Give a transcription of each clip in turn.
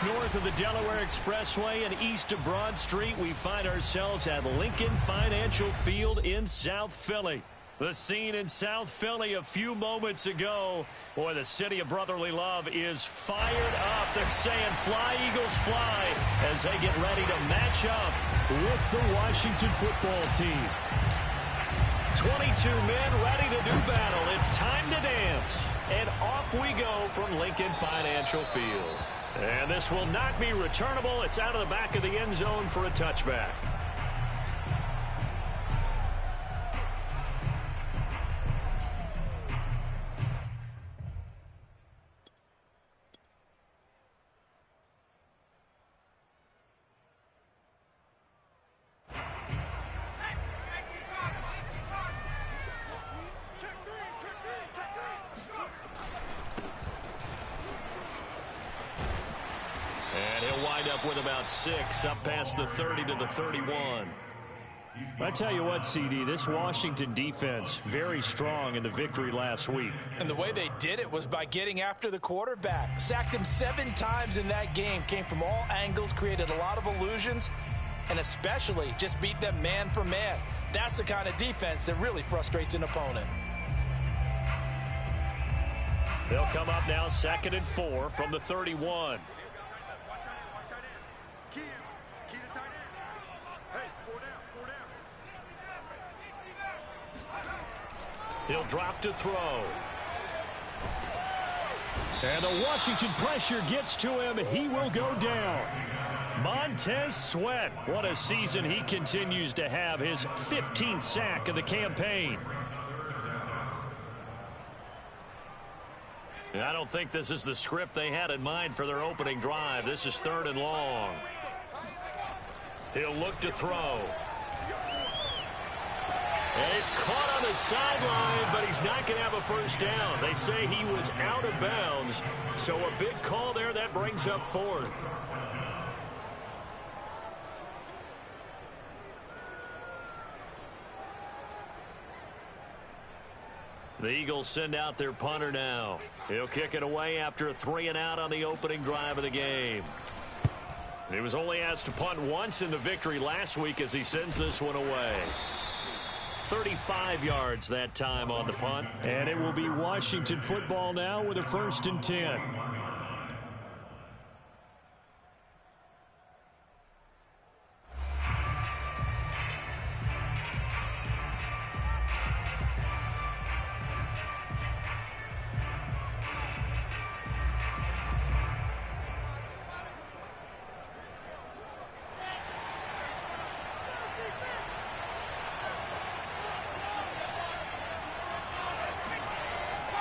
Just north of the Delaware Expressway and east of Broad Street, we find ourselves at Lincoln Financial Field in South Philly. The scene in South Philly a few moments ago. Boy, the city of brotherly love is fired up. They're saying, "Fly, Eagles, fly," as they get ready to match up with the Washington football team. 22 men ready to do battle. It's time to dance. And off we go from Lincoln Financial Field. And this will not be returnable. It's out of the back of the end zone for a touchback. With about 6 up past the 30 to the 31. I tell you what, CD, this Washington defense very strong in the victory last week. And the way they did it was by getting after the quarterback. Sacked him 7 times in that game. Came from all angles, created a lot of illusions, and especially just beat them man for man. That's the kind of defense that really frustrates an opponent. They'll come up now 2nd and 4 from the 31. He'll drop to throw. And the Washington pressure gets to him. He will go down. Montez Sweat. What a season he continues to have. His 15th sack of the campaign. And I don't think this is the script they had in mind for their opening drive. This is 3rd and long. He'll look to throw. And he's caught on the sideline, but he's not going to have a first down. They say he was out of bounds, so a big call there that brings up 4th. The Eagles send out their punter now. He'll kick it away after a 3-and-out on the opening drive of the game. He was only asked to punt once in the victory last week as he sends this one away. 35 yards that time on the punt. And it will be Washington football now with a 1st and 10.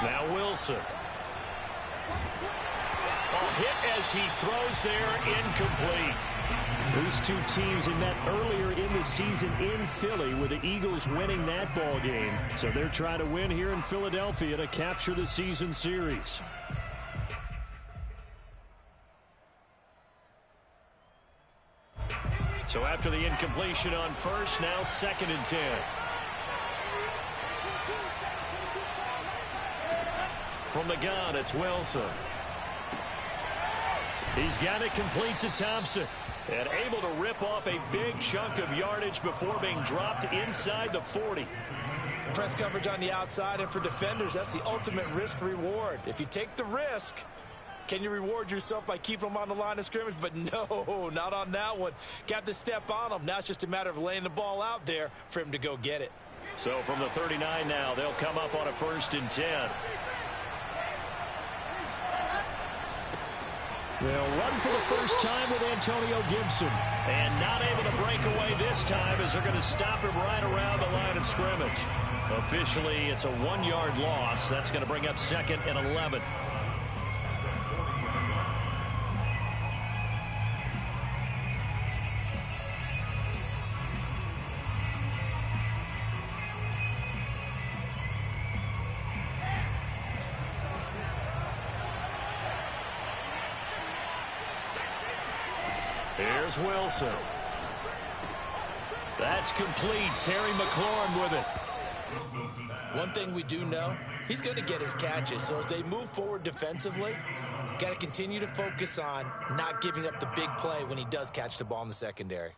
Now Wilson. Hit as he throws there, incomplete. These two teams had met earlier in the season in Philly with the Eagles winning that ball game. So they're trying to win here in Philadelphia to capture the season series. So after the incompletion on first, now 2nd and 10. From the gun, it's Wilson. He's got it complete to Thompson. And able to rip off a big chunk of yardage before being dropped inside the 40. Press coverage on the outside, and for defenders, that's the ultimate risk-reward. If you take the risk, can you reward yourself by keeping them on the line of scrimmage? But no, not on that one. Got the step on him. Now it's just a matter of laying the ball out there for him to go get it. So from the 39 now, they'll come up on a 1st and 10. They'll run for the first time with Antonio Gibson. And not able to break away this time as they're going to stop him right around the line of scrimmage. Officially, it's a 1-yard loss. That's going to bring up 2nd and 11. Here's Wilson. That's complete. Terry McLaurin with it. One thing we do know, he's going to get his catches. So as they move forward defensively, Got to continue to focus on not giving up the big play when he does catch the ball in the secondary.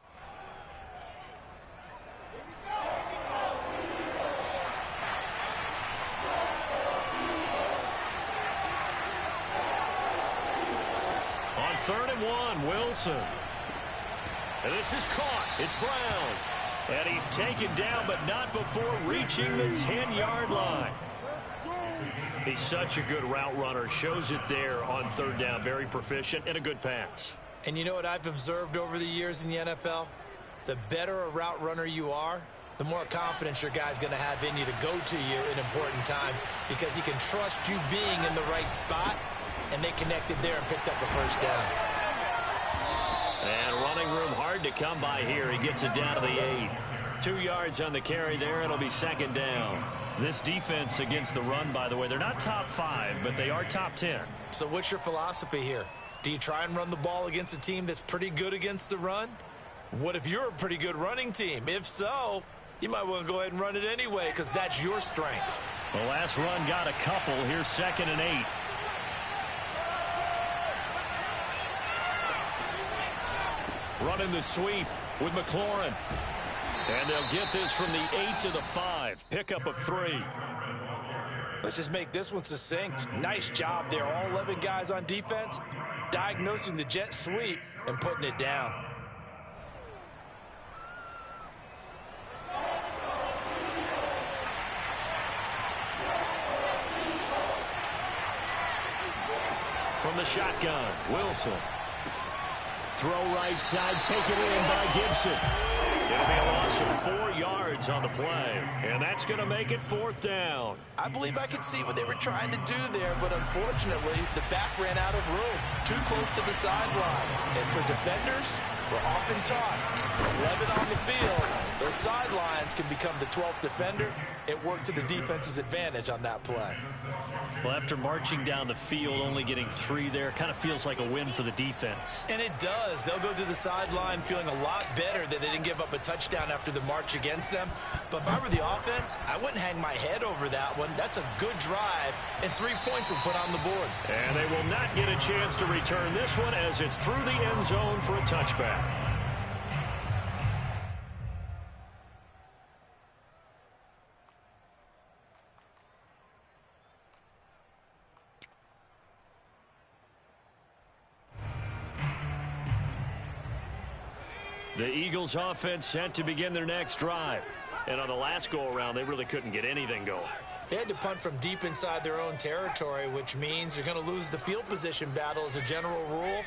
On 3rd and 1, Wilson. And this is caught. It's Brown. And he's taken down, but not before reaching the 10-yard line. He's such a good route runner. Shows it there on 3rd down. Very proficient and a good pass. And you know what I've observed over the years in the NFL? The better a route runner you are, the more confidence your guy's going to have in you to go to you in important times because he can trust you being in the right spot, and they connected there and picked up a first down. And running room hard to come by here. He gets it down to the 8. 2 yards on the carry there. It'll be 2nd down. This defense against the run, by the way, they're not top 5, but they are top 10. So what's your philosophy here? Do you try and run the ball against a team that's pretty good against the run? What if you're a pretty good running team? If so, you might want to go ahead and run it anyway because that's your strength. The last run got a couple. Here's 2nd and 8. Running the sweep with McLaurin. And they'll get this from the 8 to the 5. Pickup of 3. Let's just make this one succinct. Nice job there. All 11 guys on defense diagnosing the jet sweep and putting it down. From the shotgun, Wilson. Throw right side, taken in by Gibson. It'll be a loss of 4 yards on the play, and that's going to make it 4th down. I believe I could see what they were trying to do there, but unfortunately, the back ran out of room. Too close to the sideline. And for defenders, we're often taught, 11 on the field, those sidelines can become the 12th defender. It worked to the defense's advantage on that play. Well, after marching down the field, only getting 3 there, kind of feels like a win for the defense. And it does. They'll go to the sideline feeling a lot better that they didn't give up a touchdown after the march against them. But if I were the offense, I wouldn't hang my head over that one. That's a good drive, and 3 points were put on the board. And they will not get a chance to return this one as it's through the end zone for a touchback. The Eagles offense set to begin their next drive. And on the last go-around, they really couldn't get anything going. They had to punt from deep inside their own territory, which means they're going to lose the field position battle as a general rule.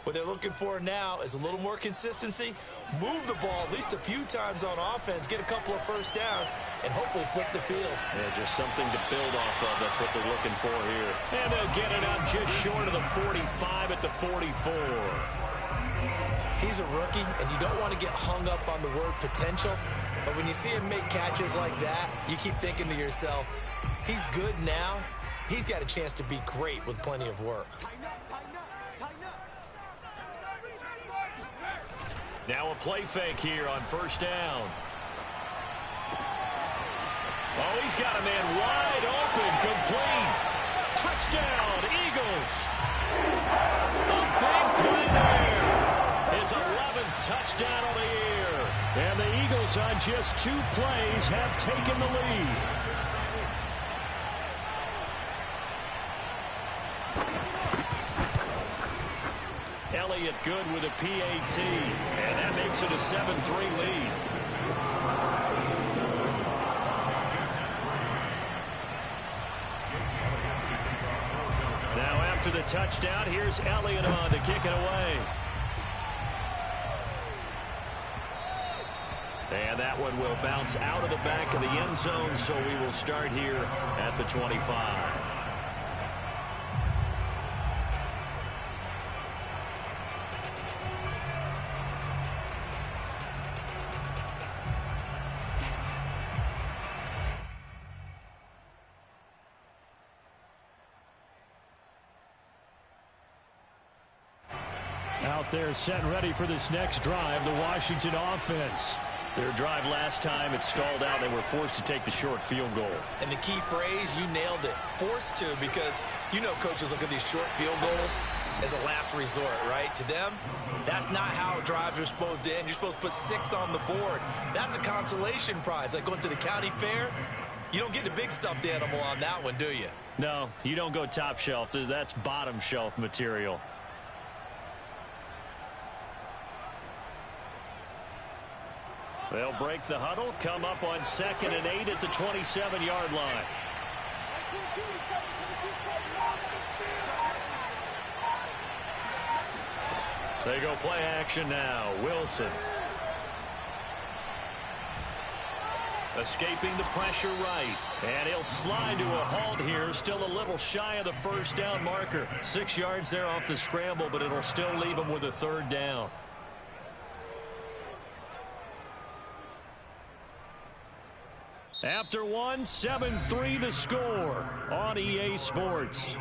What they're looking for now is a little more consistency, move the ball at least a few times on offense, get a couple of first downs, and hopefully flip the field. Yeah, just something to build off of. That's what they're looking for here. And they'll get it up just short of the 45 at the 44. He's a rookie, and you don't want to get hung up on the word potential. But when you see him make catches like that, you keep thinking to yourself, he's good now. He's got a chance to be great with plenty of work. Now a play fake here on 1st down. Oh, he's got a man wide open, complete. Touchdown, Eagles. A big play there. His 11th touchdown of the year. And the Eagles on just 2 plays have taken the lead. Elliott good with a PAT. And that makes it a 7-3 lead. Now after the touchdown, here's Elliott on to kick it away. And that one will bounce out of the back of the end zone, so we will start here at the 25. Out there set ready for this next drive, the Washington offense. Their drive last time, it stalled out. They were forced to take the short field goal. And the key phrase, you nailed it. Forced to, because you know coaches look at these short field goals as a last resort, right? To them, that's not how drives are supposed to end. You're supposed to put 6 on the board. That's a consolation prize. Like going to the county fair, you don't get the big stuffed animal on that one, do you? No, you don't go top shelf. That's bottom shelf material. They'll break the huddle, come up on 2nd and 8 at the 27-yard line. They go play action now. Wilson. Escaping the pressure right. And he'll slide to a halt here. Still a little shy of the first down marker. 6 yards there off the scramble, but it'll still leave him with a 3rd down. After one, 7-3 the score on EA Sports.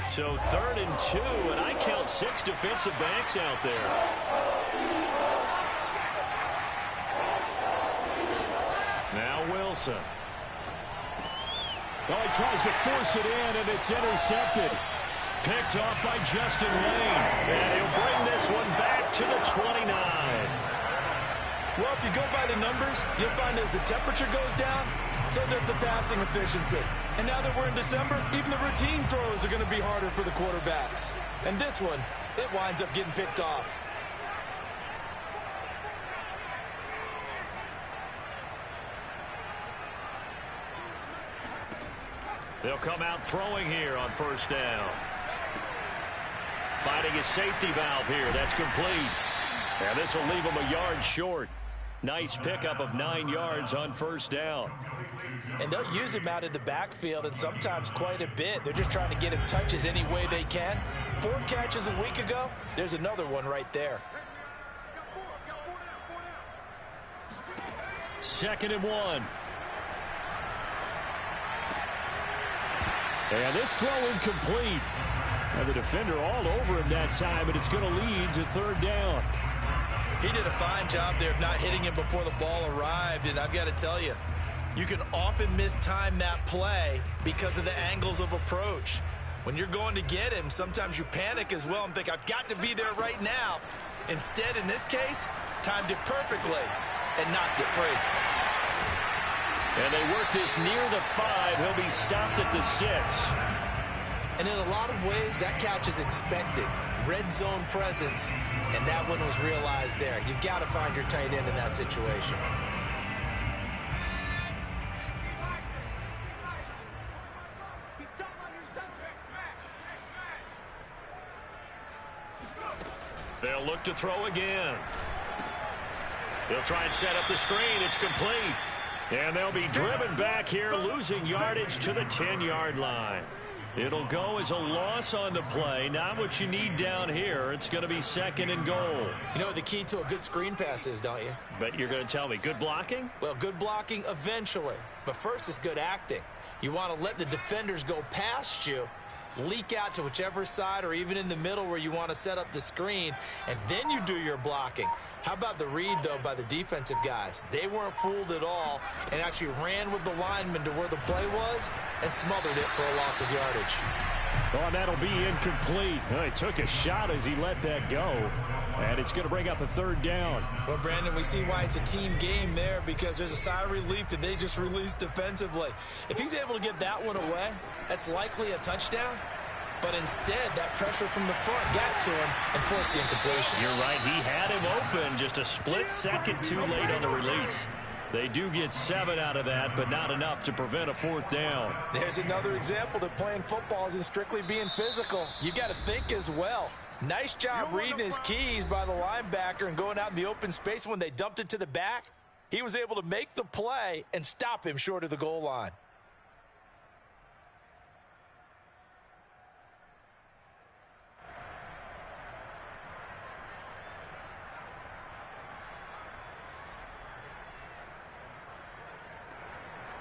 So 3rd and 2, and I count 6 defensive backs out there. Now Wilson. Well, he tries to force it in, and it's intercepted. Picked off by Justin Lane. And he'll bring this one back to the 29. Well, if you go by the numbers, you'll find as the temperature goes down, so does the passing efficiency. And now that we're in December, even the routine throws are going to be harder for the quarterbacks. And this one, it winds up getting picked off. They'll come out throwing here on 1st down. Finding his safety valve here. That's complete. And this will leave him a yard short. Nice pickup of 9 yards on 1st down. And they'll use him out in the backfield, and sometimes quite a bit. They're just trying to get him touches any way they can. 4 catches a week ago. There's another one right there. 2nd and 1. And this throw incomplete. And the defender all over him that time, and it's going to lead to 3rd down. He did a fine job there of not hitting him before the ball arrived, and I've got to tell you, you can often mistime that play because of the angles of approach. When you're going to get him, sometimes you panic as well and think, I've got to be there right now. Instead, in this case, timed it perfectly and knocked it free. And they work this near the 5. He'll be stopped at the 6. And in a lot of ways, that catch is expected. Red zone presence, and that one was realized there. You've got to find your tight end in that situation. They'll look to throw again. They'll try and set up the screen. It's complete. And they'll be driven back here, losing yardage to the 10-yard line. It'll go as a loss on the play. Not what you need down here. It's going to be 2nd and goal. You know what the key to a good screen pass is, don't you? But you're going to tell me, good blocking? Well, good blocking eventually. But first is good acting. You want to let the defenders go past you, leak out to whichever side or even in the middle where you want to set up the screen, and then you do your blocking. How about the read, though, by the defensive guys? They weren't fooled at all and actually ran with the lineman to where the play was and smothered it for a loss of yardage. Oh, and that'll be incomplete. Oh, he took a shot as he let that go, and it's going to bring up a 3rd down. Well, Brandon, we see why it's a team game there, because there's a sigh of relief that they just released defensively. If he's able to get that one away, that's likely a touchdown. But instead, that pressure from the front got to him and forced the incompletion. You're right. He had him open, just a split second too late on the release. They do get 7 out of that, but not enough to prevent a 4th down. There's another example that playing football isn't strictly being physical. You got to think as well. Nice job reading his keys by the linebacker and going out in the open space. When they dumped it to the back, he was able to make the play and stop him short of the goal line.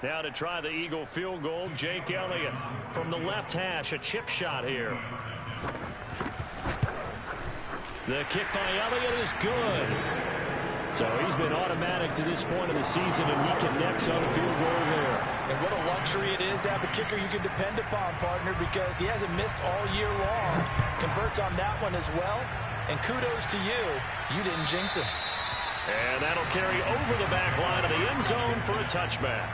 Now to try the Eagle field goal, Jake Elliott from the left hash, a chip shot here. The kick by Elliott is good. So he's been automatic to this point of the season, and he connects on the field goal there. And what a luxury it is to have a kicker you can depend upon, partner, because he hasn't missed all year long. Converts on that one as well. And kudos to you. You didn't jinx him. And that'll carry over the back line of the end zone for a touchback.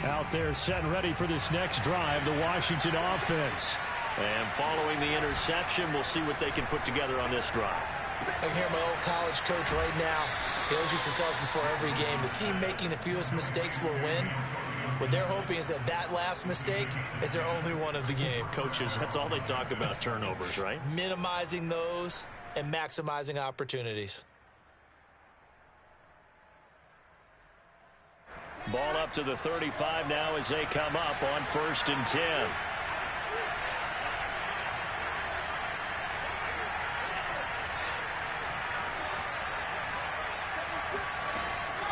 Out there set and ready for this next drive, the Washington offense. And following the interception, we'll see what they can put together on this drive. I can hear my old college coach right now. He always used to tell us before every game, the team making the fewest mistakes will win. What they're hoping is that that last mistake is their only one of the game. Coaches, that's all they talk about, turnovers, right? Minimizing those and maximizing opportunities. Ball up to the 35 now as they come up on 1st and 10.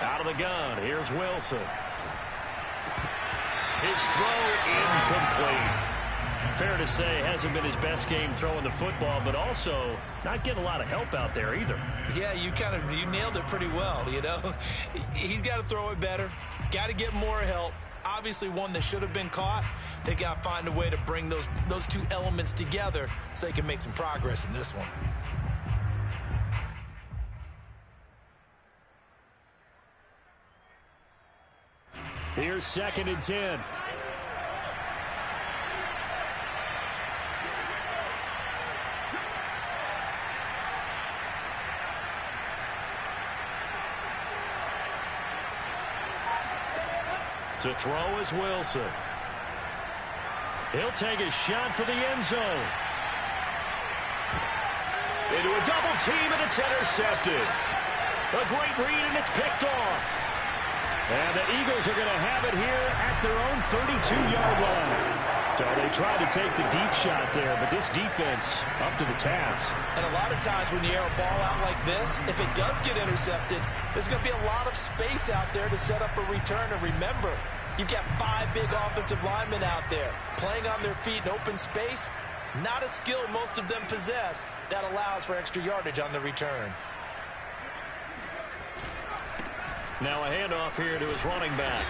Out of the gun, here's Wilson. His throw incomplete. Fair to say, hasn't been his best game throwing the football, but also not getting a lot of help out there either. Yeah, you nailed it pretty well, you know. He's got to throw it better. Got to get more help. Obviously one that should have been caught. They got to find a way to bring those two elements together so they can make some progress in this one. Here's 2nd and 10. To throw is Wilson. He'll take a shot for the end zone. Into a double team, and it's intercepted. A great read, and it's picked off. And the Eagles are going to have it here at their own 32-yard line. So they tried to take the deep shot there, but this defense up to the task. And a lot of times when you air a ball out like this, if it does get intercepted, there's going to be a lot of space out there to set up a return. And remember, you've got 5 big offensive linemen out there playing on their feet in open space. Not a skill most of them possess that allows for extra yardage on the return. Now a handoff here to his running back.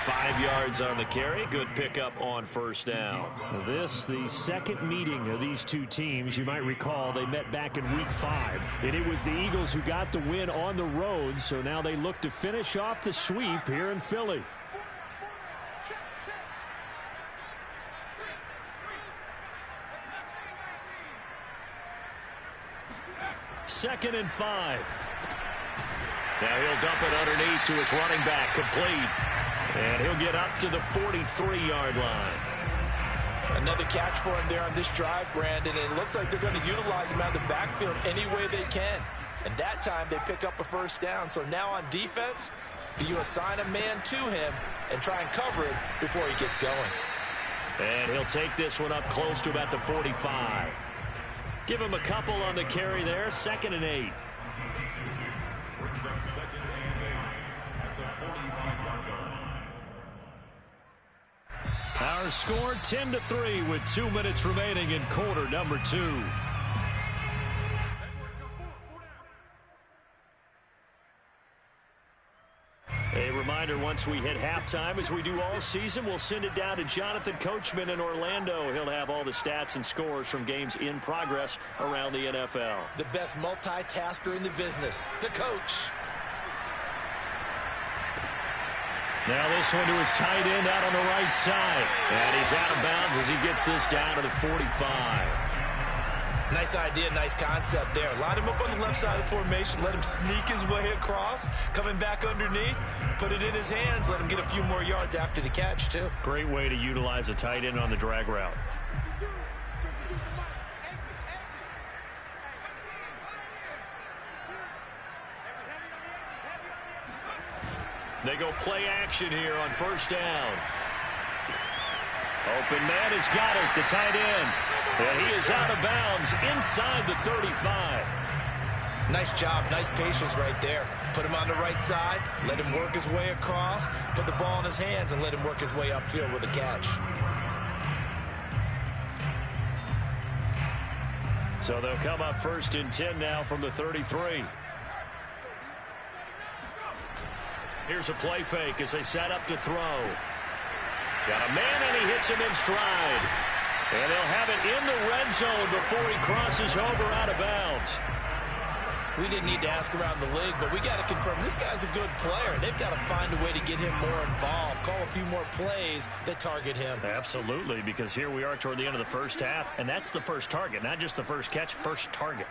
5 yards on the carry. Good pickup on 1st down. This, the second meeting of these two teams. You might recall they met back in week 5. And it was the Eagles who got the win on the road. So now they look to finish off the sweep here in Philly. Second and 5. Now he'll dump it underneath to his running back, complete. And he'll get up to the 43-yard line. Another catch for him there on this drive, Brandon. And it looks like they're going to utilize him out of the backfield any way they can. And that time they pick up a 1st down. So now on defense, you assign a man to him and try and cover it before he gets going. And he'll take this one up close to about the 45. Give him a couple on the carry there. 2nd and 8. Brings up 2nd and 8 at the 45-yard line. Our score 10-3 with 2 minutes remaining in quarter number 2. A reminder, once we hit halftime, as we do all season, we'll send it down to Jonathan Coachman in Orlando. He'll have all the stats and scores from games in progress around the NFL. The best multitasker in the business, the coach. Now this one to his tight end out on the right side. And he's out of bounds as he gets this down to the 45. Nice idea, nice concept there. Line him up on the left side of the formation. Let him sneak his way across. Coming back underneath. Put it in his hands. Let him get a few more yards after the catch, too. Great way to utilize a tight end on the drag route. They go play action here on 1st down. Open man has got it, the tight end. And he is out of bounds inside the 35. Nice job, nice patience right there. Put him on the right side, let him work his way across, put the ball in his hands, and let him work his way upfield with a catch. So they'll come up 1st and 10 now from the 33. Here's a play fake as they set up to throw. Got a man, and he hits him in stride. And he'll have it in the red zone before he crosses over out of bounds. We didn't need to ask around the league, but we got to confirm this guy's a good player. They've got to find a way to get him more involved, call a few more plays that target him. Absolutely, because here we are toward the end of the first half, and that's the first target, not just the first catch, first target.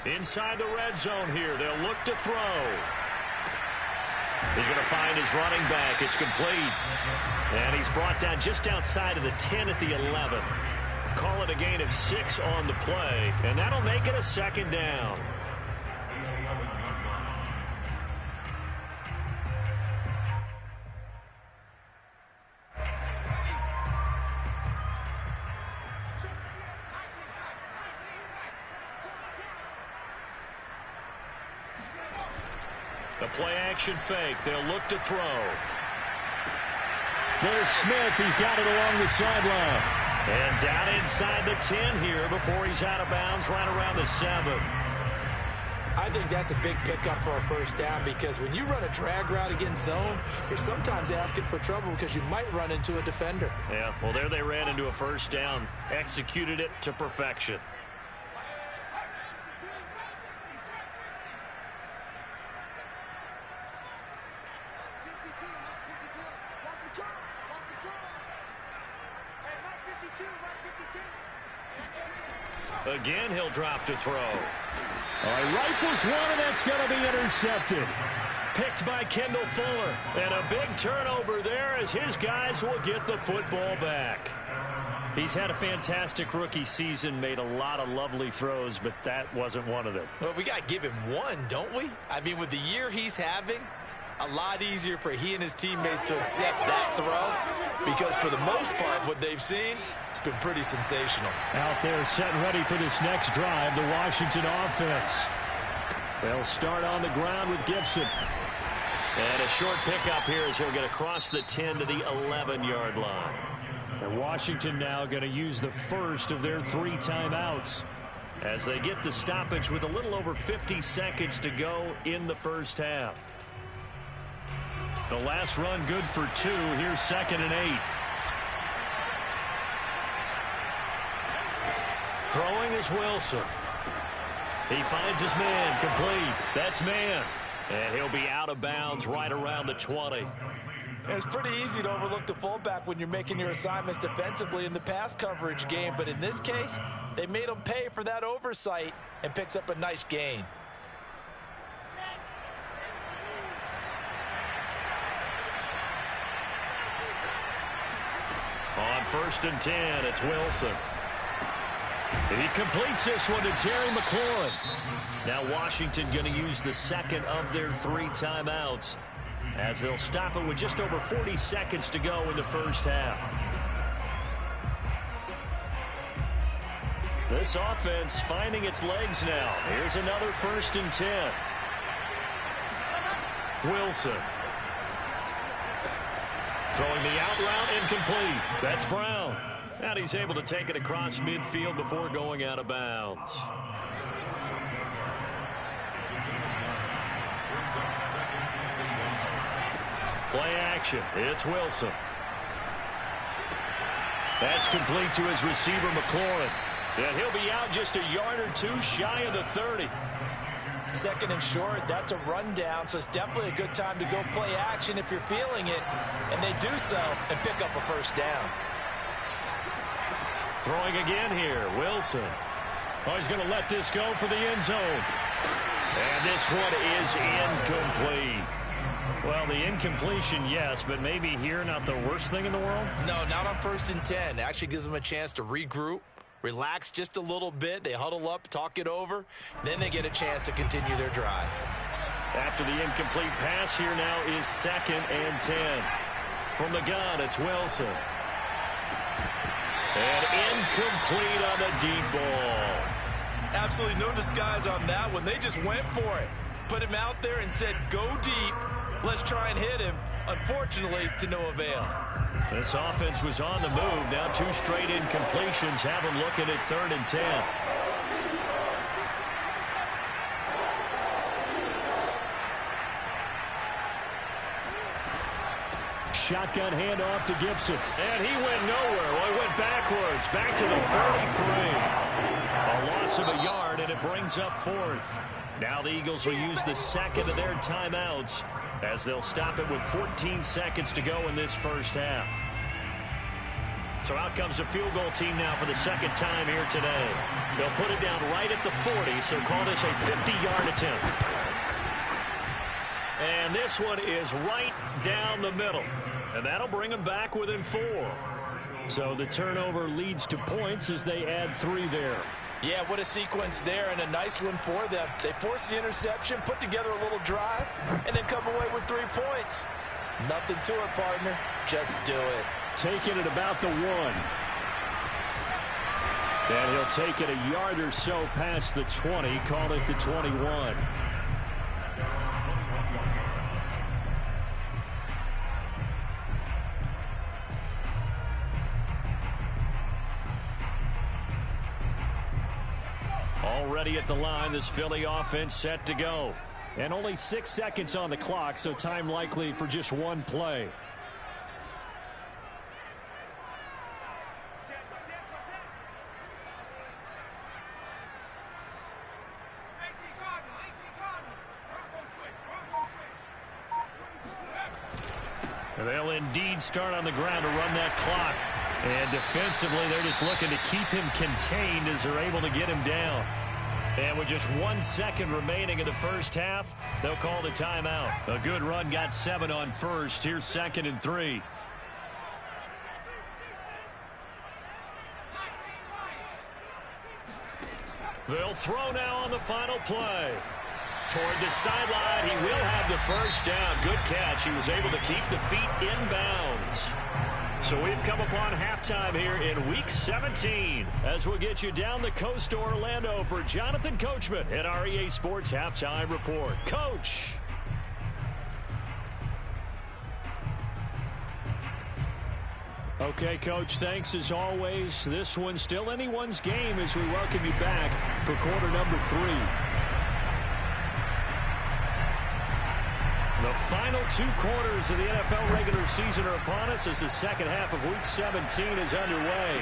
Inside the red zone here, they'll look to throw. He's going to find his running back. It's complete. And he's brought down just outside of the 10 at the 11. Call it a gain of 6 on the play, and that'll make it a 2nd down. The play-action fake. They'll look to throw. There's Smith. He's got it along the sideline. And down inside the 10 here before he's out of bounds right around the 7. I think that's a big pickup for a 1st down because when you run a drag route against zone, you're sometimes asking for trouble because you might run into a defender. Yeah, well, there they ran into a 1st down. Executed it to perfection. Again, he'll drop to throw. Rifles one, and that's going to be intercepted. Picked by Kendall Fuller. And a big turnover there as his guys will get the football back. He's had a fantastic rookie season, made a lot of lovely throws, but that wasn't one of them. Well, we got to give him one, don't we? I mean, with the year he's having, a lot easier for he and his teammates to accept that throw because for the most part, what they've seen, it's been pretty sensational. Out there set ready for this next drive, the Washington offense. They'll start on the ground with Gibson. And a short pickup here as he'll get across the 10 to the 11-yard line. And Washington now going to use the first of their 3 timeouts as they get the stoppage with a little over 50 seconds to go in the first half. The last run good for 2. Here's 2nd and 8. Throwing is Wilson. He finds his man complete. That's man. And he'll be out of bounds right around the 20. It's pretty easy to overlook the fullback when you're making your assignments defensively in the pass coverage game. But in this case, they made him pay for that oversight and picks up a nice gain. On 1st and 10, it's Wilson. He completes this one to Terry McLaurin. Now Washington going to use the 2nd of their 3 timeouts as they'll stop it with just over 40 seconds to go in the first half. This offense finding its legs now. Here's another 1st and 10. Wilson. Throwing the out route incomplete. That's Brown. And he's able to take it across midfield before going out of bounds. Play action. It's Wilson. That's complete to his receiver, McLaurin. And he'll be out just a yard or 2 shy of the 30. 2nd and short, that's a rundown, so it's definitely a good time to go play action if you're feeling it. And they do so and pick up a 1st down. Throwing again here, Wilson. Oh, he's going to let this go for the end zone. And this one is incomplete. Well, the incompletion, yes, but maybe here not the worst thing in the world? No, not on 1st and 10. It actually gives them a chance to regroup, relax just a little bit. They huddle up, talk it over, then they get a chance to continue their drive. After the incomplete pass, here now is 2nd and 10. From the gun, it's Wilson. And incomplete on the deep ball. Absolutely no disguise on that one. They just went for it. Put him out there and said, go deep. Let's try and hit him. Unfortunately, to no avail. This offense was on the move. Now 2 straight incompletions have them looking at 3rd and 10. Shotgun handoff to Gibson. And he went nowhere. Well, he went backwards. Back to the 33. A loss of a yard, and it brings up 4th. Now the Eagles will use the 2nd of their timeouts as they'll stop it with 14 seconds to go in this first half. So out comes a field goal team now for the 2nd time here today. They'll put it down right at the 40, so call this a 50-yard attempt. And this one is right down the middle. And that'll bring them back within 4. So the turnover leads to points as they add 3 there. Yeah, what a sequence there, and a nice one for them. They force the interception, put together a little drive, and then come away with 3 points. Nothing to it, partner. Just do it. Taking it about the 1. And he'll take it a yard or so past the 20, call it the 21. Already at the line, this Philly offense set to go. And only 6 seconds on the clock, so time likely for just 1 play. They'll indeed start on the ground to run that clock. And defensively, they're just looking to keep him contained as they're able to get him down. And with just 1 second remaining in the first half, they'll call the timeout. A good run got 7 on first. Here's 2nd and 3. They'll throw now on the final play. Toward the sideline, he will have the first down. Good catch. He was able to keep the feet in bounds. So we've come upon halftime here in Week 17 as we'll get you down the coast to Orlando for Jonathan Coachman at our EA Sports Halftime Report. Coach. Okay, Coach, thanks as always. This one's still anyone's game as we welcome you back for quarter number 3. The final 2 quarters of the NFL regular season are upon us as the second half of Week 17 is underway.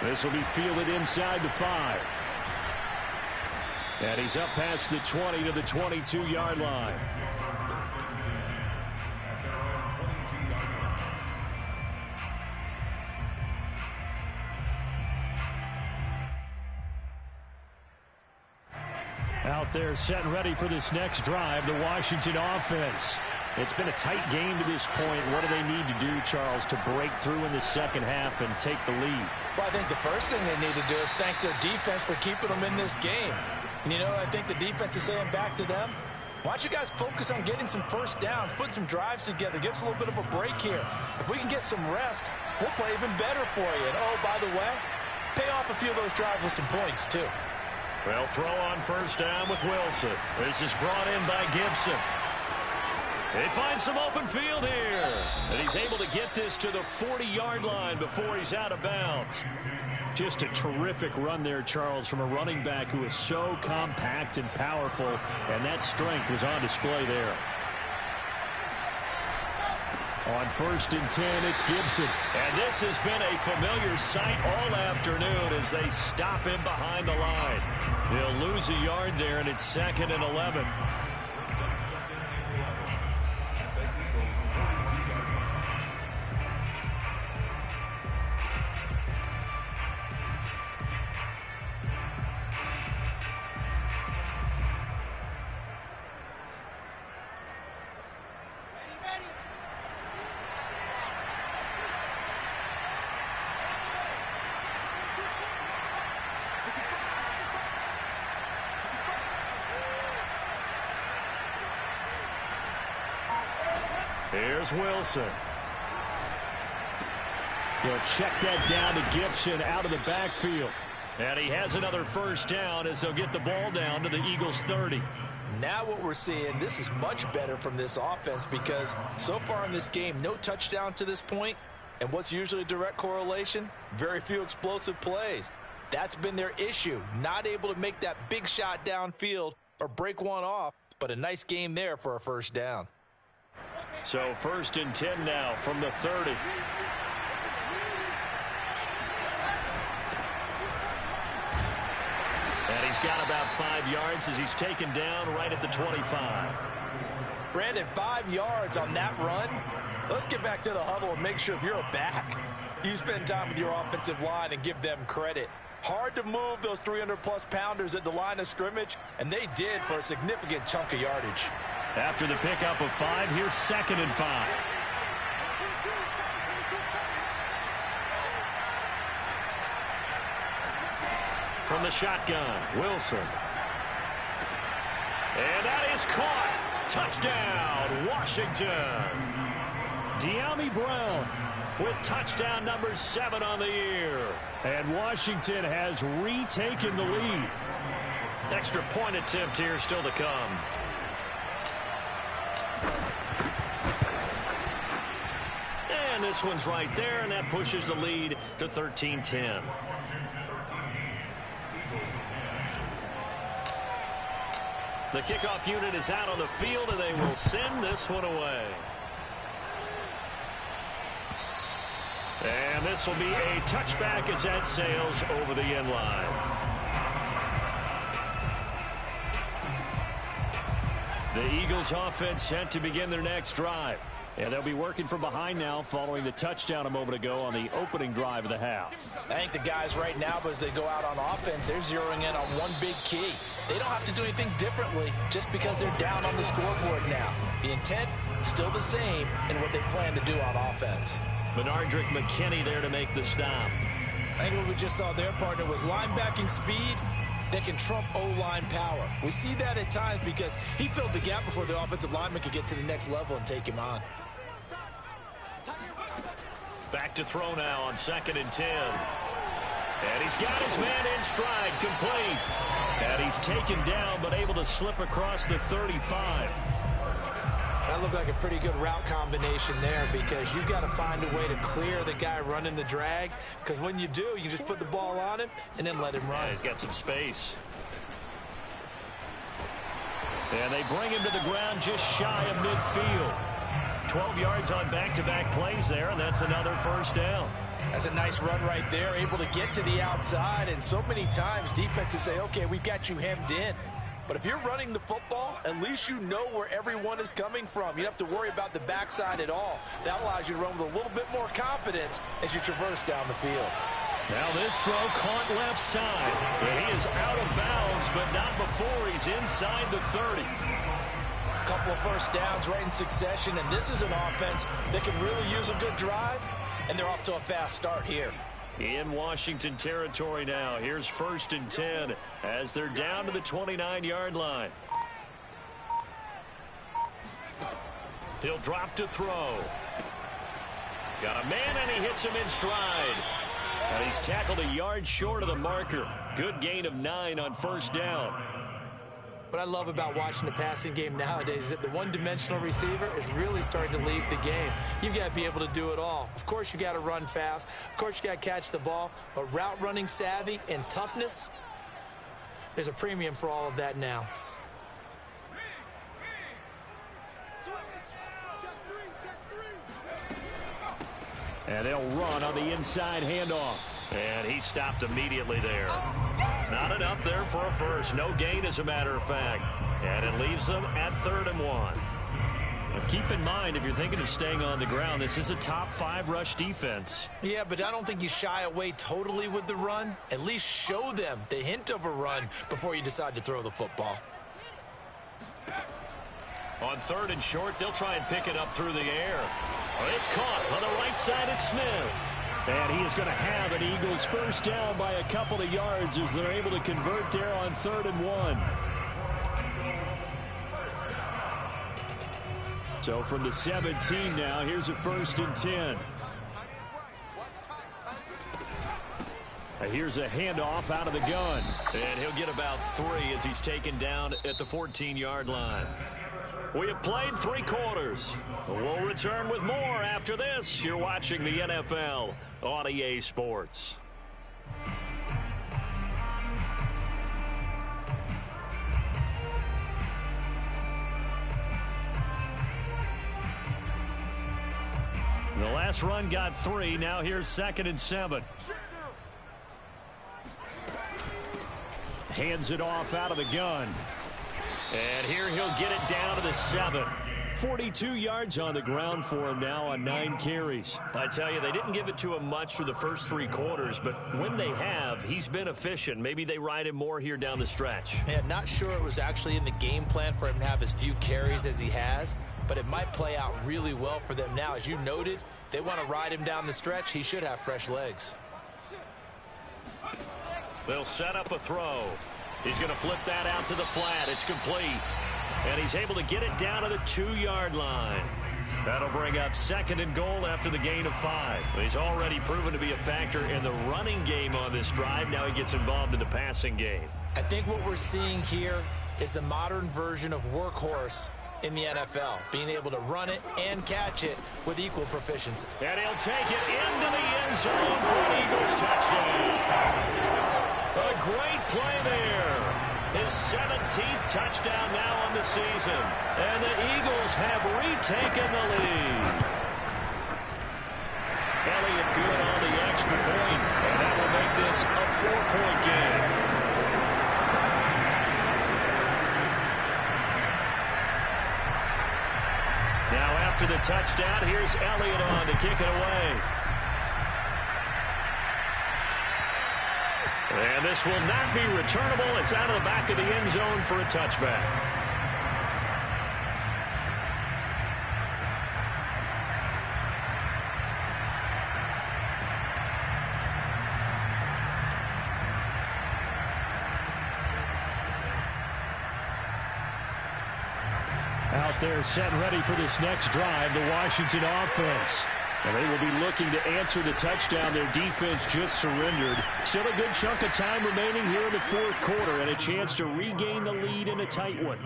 This will be fielded inside the 5. And he's up past the 20 to the 22-yard line. Out there set and ready for this next drive, the Washington offense. It's been a tight game to this point. What do they need to do, Charles, to break through in the second half and take the lead? Well, I think the first thing they need to do is thank their defense for keeping them in this game. And, you know, I think the defense is saying back to them, why don't you guys focus on getting some first downs, put some drives together, give us a little bit of a break here. If we can get some rest, we'll play even better for you. And, oh, by the way, pay off a few of those drives with some points, too. Well, throw on first down with Wilson. This is brought in by Gibson. They find some open field here. And he's able to get this to the 40-yard line before he's out of bounds. Just a terrific run there, Charles, from a running back who is so compact and powerful, and that strength was on display there. On 1st and 10, it's Gibson. And this has been a familiar sight all afternoon as they stop him behind the line. He'll lose a yard there, and it's 2nd and 11. There's Wilson. He'll check that down to Gibson out of the backfield. And he has another first down as they'll get the ball down to the Eagles' 30. Now what we're seeing, this is much better from this offense because so far in this game, no touchdown to this point. And what's usually a direct correlation? Very few explosive plays. That's been their issue. Not able to make that big shot downfield or break one off, but a nice game there for a first down. So 1st and 10 now from the 30. And he's got about 5 yards as he's taken down right at the 25. Brandon, 5 yards on that run. Let's get back to the huddle and make sure if you're a back, you spend time with your offensive line and give them credit. Hard to move those 300-plus pounders at the line of scrimmage, and they did for a significant chunk of yardage. After the pickup of 5, here's 2nd and 5. From the shotgun, Wilson. And that is caught. Touchdown, Washington. De'Ami Brown with touchdown number 7 on the year. And Washington has retaken the lead. Extra point attempt here still to come. And this one's right there, and that pushes the lead to 13-10. The kickoff unit is out on the field, and they will send this one away. And this will be a touchback as that sails over the end line. The Eagles offense set to begin their next drive. And they'll be working from behind now following the touchdown a moment ago on the opening drive of the half. I think the guys right now, but as they go out on offense, they're zeroing in on one big key. They don't have to do anything differently just because they're down on the scoreboard now. The intent still the same in what they plan to do on offense. Benardrick McKinney there to make the stop. I think what we just saw their partner was linebacking speed that can trump O-line power. We see that at times because he filled the gap before the offensive lineman could get to the next level and take him on. Back to throw now on 2nd and 10. And he's got his man in stride, complete. And he's taken down but able to slip across the 35. That looked like a pretty good route combination there because you've got to find a way to clear the guy running the drag, because when you do, you just put the ball on him and then let him run. Yeah, he's got some space. And they bring him to the ground just shy of midfield. 12 yards on back-to-back plays there, and that's another first down. That's a nice run right there, able to get to the outside, and so many times defenses say, okay, we've got you hemmed in. But if you're running the football, at least you know where everyone is coming from. You don't have to worry about the backside at all. That allows you to run with a little bit more confidence as you traverse down the field. Now this throw caught left side. And he is out of bounds, but not before he's inside the 30. A couple of first downs right in succession, and this is an offense that can really use a good drive, and they're off to a fast start here. In Washington territory now. Here's 1st and 10 as they're down to the 29-yard line. He'll drop to throw. Got a man, and he hits him in stride. And he's tackled a yard short of the marker. Good gain of 9 on first down. What I love about watching the passing game nowadays is that the one-dimensional receiver is really starting to lead the game. You've got to be able to do it all. Of course, you got to run fast. Of course, you got to catch the ball. But route running savvy and toughness, there's a premium for all of that now. And they'll run on the inside handoff. And he stopped immediately there. Not enough there for a first. No gain, as a matter of fact. And it leaves them at 3rd and 1. Now keep in mind, if you're thinking of staying on the ground, this is a top 5 rush defense. Yeah, but I don't think you shy away totally with the run. At least show them the hint of a run before you decide to throw the football. On 3rd and short, they'll try and pick it up through the air. It's caught on the right side at Smith. And he is going to have an Eagles first down by a couple of yards as they're able to convert there on 3rd and 1. So from the 17 now, here's a 1st and 10. Here's a handoff out of the gun. And he'll get about 3 as he's taken down at the 14-yard line. We have played 3 quarters. We'll return with more after this. You're watching the NFL on EA Sports. The last run got 3. Now here's 2nd and 7. Hands it off out of the gun. And here he'll get it down to the 7. 42 yards on the ground for him now on 9 carries. I tell you, they didn't give it to him much for the first 3 quarters, but when they have, he's been efficient. Maybe they ride him more here down the stretch. Yeah, not sure it was actually in the game plan for him to have as few carries as he has, but it might play out really well for them now. As you noted, if they want to ride him down the stretch, he should have fresh legs. They'll set up a throw. He's going to flip that out to the flat. It's complete. And he's able to get it down to the 2-yard line. That'll bring up 2nd and goal after the gain of 5. He's already proven to be a factor in the running game on this drive. Now he gets involved in the passing game. I think what we're seeing here is the modern version of workhorse in the NFL, being able to run it and catch it with equal proficiency. And he'll take it into the end zone for an Eagles touchdown. A great play there. His 17th touchdown now on the season. And the Eagles have retaken the lead. Elliott good on the extra point. And that will make this a 4-point game. Now after the touchdown, here's Elliott on to kick it away. And this will not be returnable. It's out of the back of the end zone for a touchback. Out there set ready for this next drive, the Washington offense. And they will be looking to answer the touchdown their defense just surrendered. Still a good chunk of time remaining here in the 4th quarter and a chance to regain the lead in a tight one.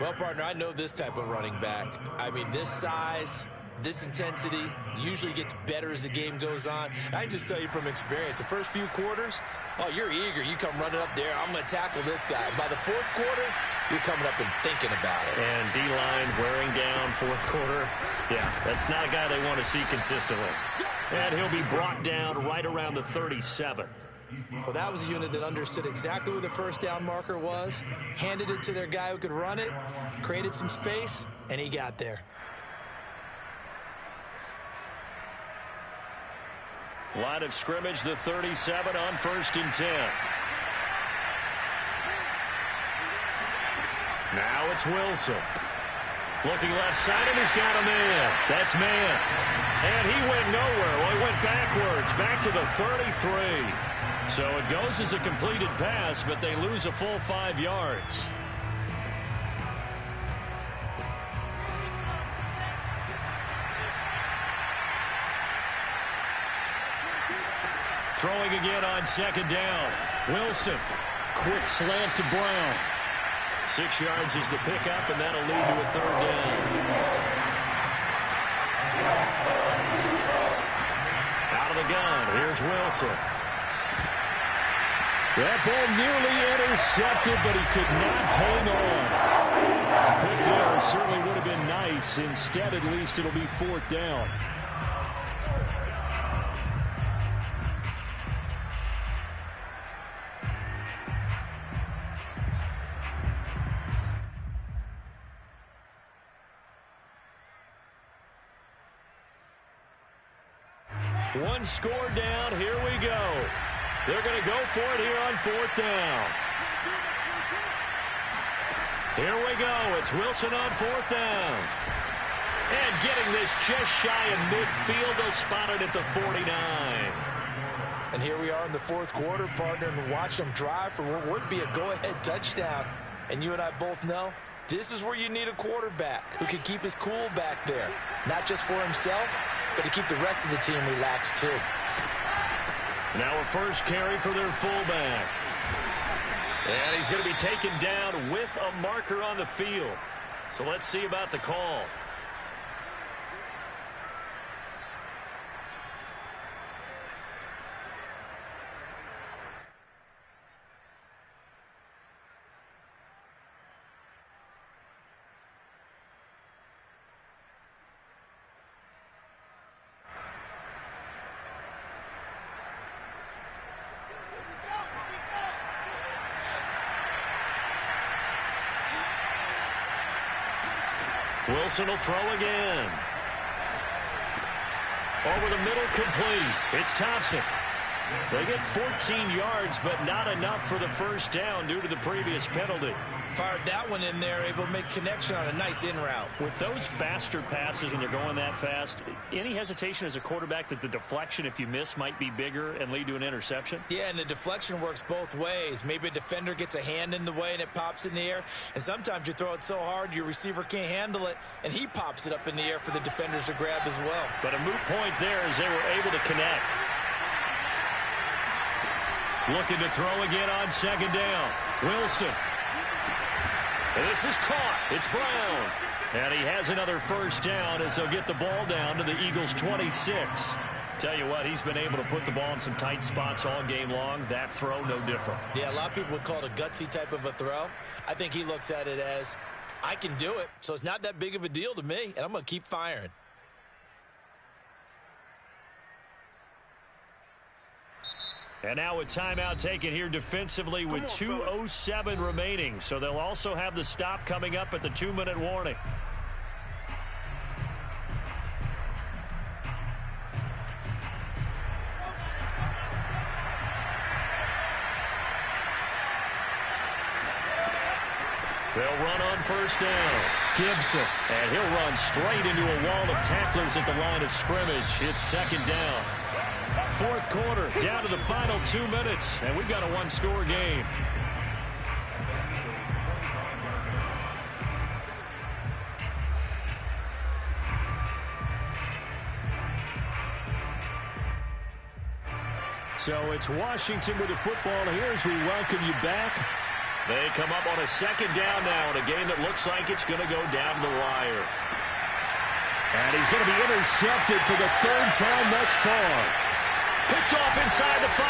Well, partner, I know this type of running back. I mean, this size, this intensity usually gets better as the game goes on. I can just tell you from experience, the first few quarters, oh, you're eager. You come running up there, I'm going to tackle this guy. By the 4th quarter, you're coming up and thinking about it. And D-line wearing down 4th quarter. Yeah, that's not a guy they want to see consistently. And he'll be brought down right around the 37. Well, that was a unit that understood exactly where the first down marker was, handed it to their guy who could run it, created some space, and he got there. Line of scrimmage, the 37 on 1st and 10. Now it's Wilson. Looking left side, and he's got a man. That's man. And he went nowhere. Well, he went backwards, back to the 33. So it goes as a completed pass, but they lose a full 5 yards. Throwing again on 2nd down. Wilson. Quick slant to Brown. 6 yards is the pickup, and that'll lead to a 3rd down. Out of the gun, here's Wilson. That ball nearly intercepted, but he could not hang on. A quick there certainly would have been nice. Instead, at least it'll be 4th down. One score down. Here we go. They're going to go for it here on 4th down. Here we go. It's Wilson on 4th down. And getting this just shy of midfield. They'll spot it at the 49. And here we are in the 4th quarter, partner, and watch them drive for what would be a go-ahead touchdown. And you and I both know This is where you need a quarterback who can keep his cool back there. Not just for himself, but to keep the rest of the team relaxed too. Now a first carry for their fullback. And he's going to be taken down with a marker on the field. So let's see about the call. Wilson will throw again. Over the middle, complete. It's Thompson. They get 14 yards, but not enough for the first down due to the previous penalty. Fired that one in there, able to make connection on a nice in route. With those faster passes and they're going that fast, any hesitation as a quarterback that the deflection, if you miss, might be bigger and lead to an interception? Yeah, and the deflection works both ways. Maybe a defender gets a hand in the way and it pops in the air. And sometimes you throw it so hard your receiver can't handle it, and he pops it up in the air for the defenders to grab as well. But a moot point there as they were able to connect. Looking to throw again on second down. Wilson. This is caught. It's Brown. And he has another first down as they'll get the ball down to the Eagles' 26. Tell you what, he's been able to put the ball in some tight spots all game long. That throw, no different. Yeah, a lot of people would call it a gutsy type of a throw. I think he looks at it as, I can do it, so it's not that big of a deal to me, and I'm going to keep firing. And now a timeout taken here defensively with 2:07 remaining. So they'll also have the stop coming up at the 2-minute warning. They'll run on first down. Gibson. And he'll run straight into a wall of tacklers at the line of scrimmage. It's second down. Fourth quarter, down to the final 2 minutes, and we've got a one-score game. So it's Washington with the football here as we welcome you back. They come up on a second down now in a game that looks like it's going to go down the wire. And he's going to be intercepted for the third time thus far. Picked off inside the 5.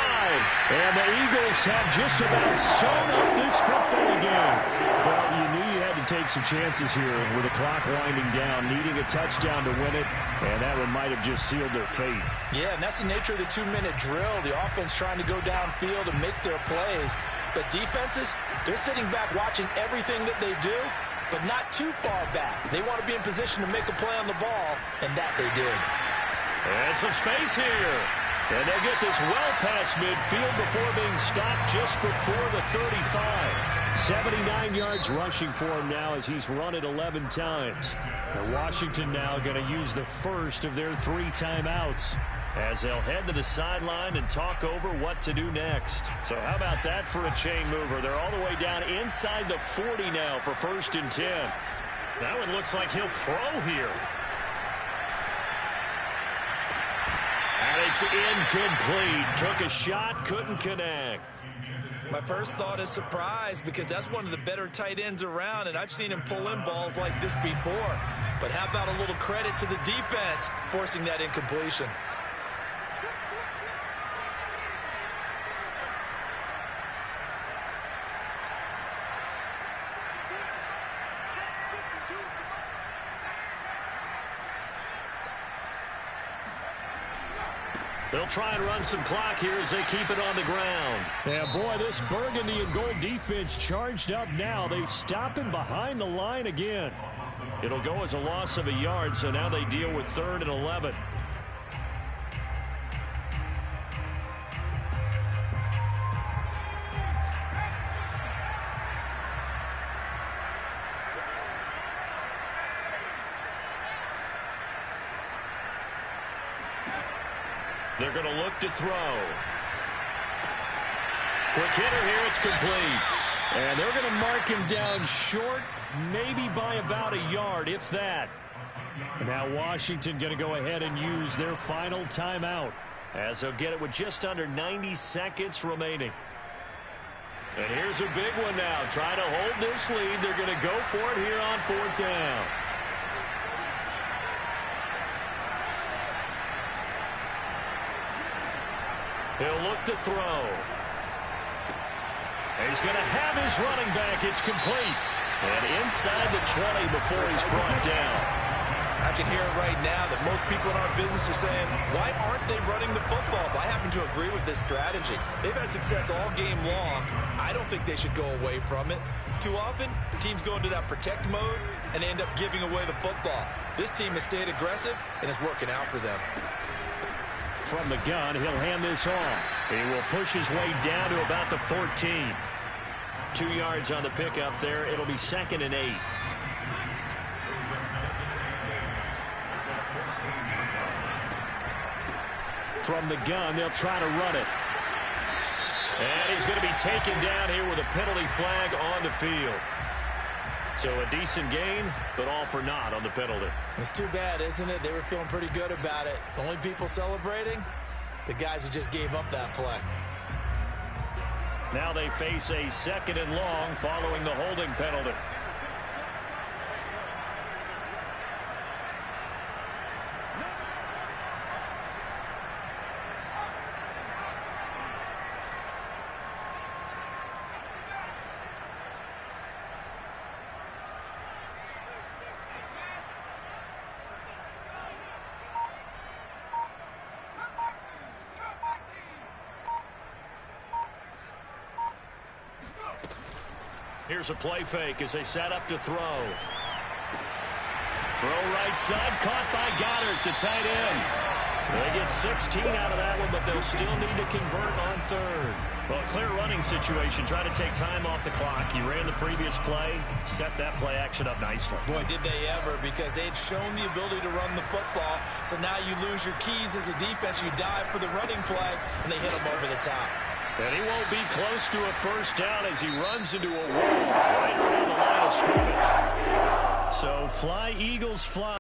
And the Eagles have just about sewn up this football game. Well, you knew you had to take some chances here with the clock winding down, needing a touchdown to win it, and that one might have just sealed their fate. Yeah, and that's the nature of the 2-minute drill. The offense trying to go downfield and make their plays. But defenses, they're sitting back watching everything that they do, but not too far back. They want to be in position to make a play on the ball, and that they did. And some space here. And they'll get this well past midfield before being stopped just before the 35. 79 yards rushing for him now as he's run it 11 times. And Washington now going to use the first of their 3 timeouts as they'll head to the sideline and talk over what to do next. So how about that for a chain mover? They're all the way down inside the 40 now for 1st and 10. That one looks like he'll throw here. And it's incomplete. Took a shot, couldn't connect. My first thought is surprise because that's one of the better tight ends around, and I've seen him pull in balls like this before. But how about a little credit to the defense forcing that incompletion? They'll try and run some clock here as they keep it on the ground. Yeah, boy, this burgundy and gold defense charged up now. They stop him behind the line again. It'll go as a loss of a yard, so now they deal with 3rd and 11. They're going to look to throw. Quick hitter here, it's complete. And they're going to mark him down short maybe by about a yard, if that. And now Washington going to go ahead and use their final timeout, as they'll get it with just under 90 seconds remaining. And here's a big one now. Trying to hold this lead. They're going to go for it here on 4th down. He'll look to throw. He's going to have his running back. It's complete. And inside the 20 before he's brought down. I can hear it right now that most people in our business are saying, why aren't they running the football? But I happen to agree with this strategy. They've had success all game long. I don't think they should go away from it. Too often, teams go into that protect mode and end up giving away the football. This team has stayed aggressive, and it's working out for them. From the gun, he'll hand this off. He will push his way down to about the 14. 2 yards on the pickup there. It'll be 2nd and 8. From the gun, they'll try to run it. And he's going to be taken down here with a penalty flag on the field. So a decent gain, but all for naught on the penalty. It's too bad, isn't it? They were feeling pretty good about it. The only people celebrating, the guys who just gave up that play. Now they face a 2nd and long following the holding penalty. Here's a play fake as they set up to throw. Throw right side, caught by Goddard, the tight end. They get 16 out of that one, but they'll still need to convert on 3rd. Well, a clear running situation, trying to take time off the clock. He ran the previous play, set that play action up nicely. Boy, did they ever, because they'd shown the ability to run the football. So now you lose your keys as a defense. You dive for the running play, and they hit them over the top. And he won't be close to a first down as he runs into a wall right around the line of scrimmage. So fly, Eagles, fly.